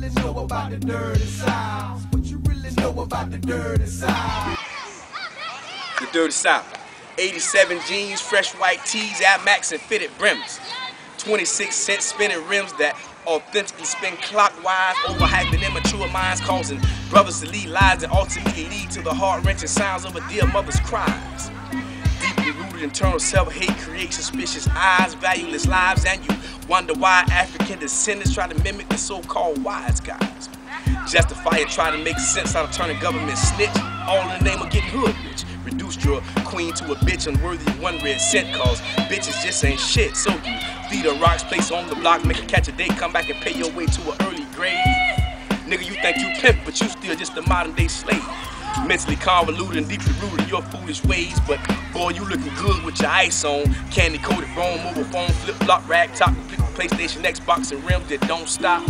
really know about the dirty South? What you really know about the dirty South? The dirty South. 87 jeans, fresh white tees, Air Max and fitted brims. 26-cent spinning rims that authentically spin clockwise, overhyping immature minds, causing brothers to lead lives that ultimately lead to the heart-wrenching sounds of a dear mother's cries. Deeply rooted internal self-hate creates suspicious eyes, valueless lives, and you wonder why African descendants try to mimic the so-called wise guys. Justify it, try to make sense out of turning government snitch, all in the name of getting hood rich. Reduced your queen to a bitch unworthy of 1 red cent, cause bitches just ain't shit. So you feed her rocks, place on the block, make her catch a date, come back and pay your way to an early grave. Nigga, you think you pimp, but you still just a modern day slave. Mentally convoluted and deeply rooted in your foolish ways, but boy, you looking good with your ice on. Candy coated Rome, mobile phone, flip flop, rag top, PlayStation, Xbox, and rims that don't stop.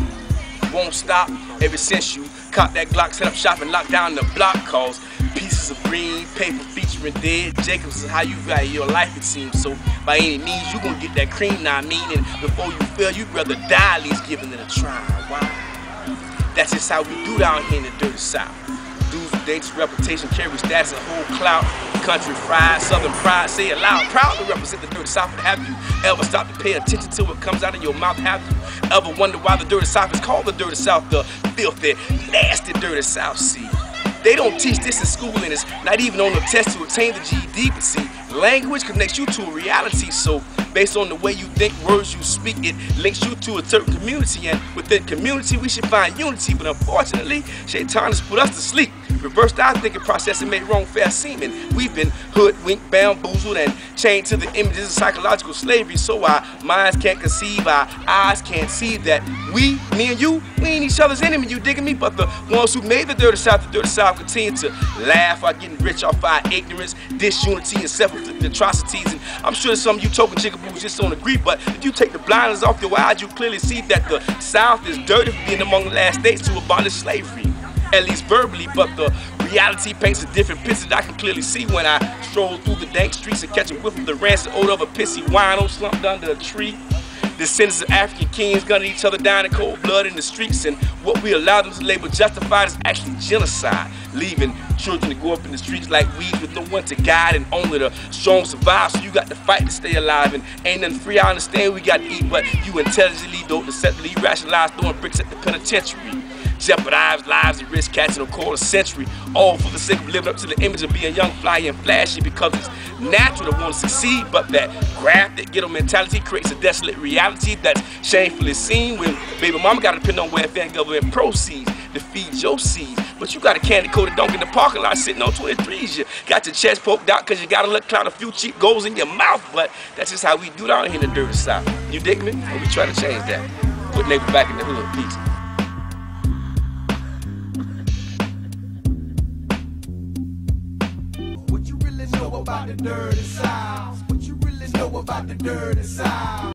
Won't stop ever since you caught that Glock, set up shop and locked down the block, cause pieces of green paper featuring dead Jacobs is how you value your life, it seems. So by any means you gonna get that cream, now I mean, and before you fail you'd rather die at least giving it a try. Why? That's just how we do down here in the dirty South. Dudes with dangerous reputation, carry status and whole clout. Country fried, southern pride, say it loud, proud to represent the dirty South. But have you ever stopped to pay attention to what comes out of your mouth? Have you ever wondered why the dirty South is called the dirty South? The filthy, nasty dirty South. See, they don't teach this in school, and it's not even on the test to obtain the GED. But see, language connects you to a reality, so based on the way you think, words you speak, it links you to a certain community, and within community we should find unity. But unfortunately, Shaitan has put us to sleep, reversed our thinking process and made wrong fair seeming. We've been hoodwinked, bamboozled, and chained to the images of psychological slavery, so our minds can't conceive, our eyes can't see that we, me and you, we ain't each other's enemy, you digging me? But the ones who made the dirty South continue to laugh while getting rich off our ignorance, disunity, and self-inflicted atrocities. And I'm sure some of you token chickaboos just don't agree, but if you take the blinders off your eyes, you clearly see that the South is dirty for being among the last states to abolish slavery, at least verbally. But the reality paints a different picture that I can clearly see when I stroll through the dank streets and catch a whiff of the rancid odor of a pissy wino slumped under a tree. Descendants of African kings gunning each other down in cold blood in the streets, and what we allow them to label justified is actually genocide, leaving children to go up in the streets like weeds with no one to guide, and only the strong survive, so you got to fight to stay alive. And ain't nothing free, I understand we got to eat, but you intelligently don't deceptively rationalize throwing bricks at the penitentiary. Jeopardize lives and risk catching a quarter century, all for the sake of living up to the image of being young, fly, and flashy, because it's natural to want to succeed. But that grafted ghetto mentality creates a desolate reality that's shamefully seen when baby mama got to depend on welfare and government proceeds to feed your seeds. But you got a candy-coated donkey in the parking lot sitting on 23s. You got your chest poked out because you got to let cloud a few cheap goals in your mouth. But that's just how we do down here in the dirty South. You dig me? And we try to change that. Put neighbors back in the hood. Peace. What you really know about the dirty South? What you really know about the dirty South?